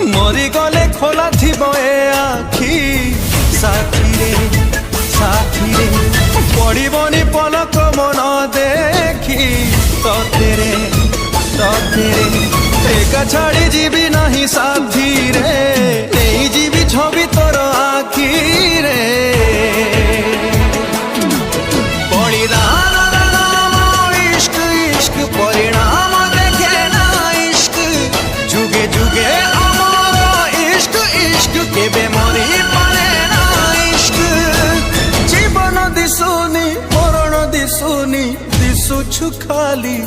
मरी गले खोला थिबो ए आखी साथी रे पड़िबनी पलक मन देखी तेरे एका छाड़ी जीवी नहीं साथी रे नहीं जीवी छवि तोर आखी रे इश्क इश्क परिणाम देखे ना इश्क जुगे जुगे अमर इश्क इश्क केबे मरी पारे ना इश्क जीवन दिसुनी मरण दिसुनी दिसुछु खाली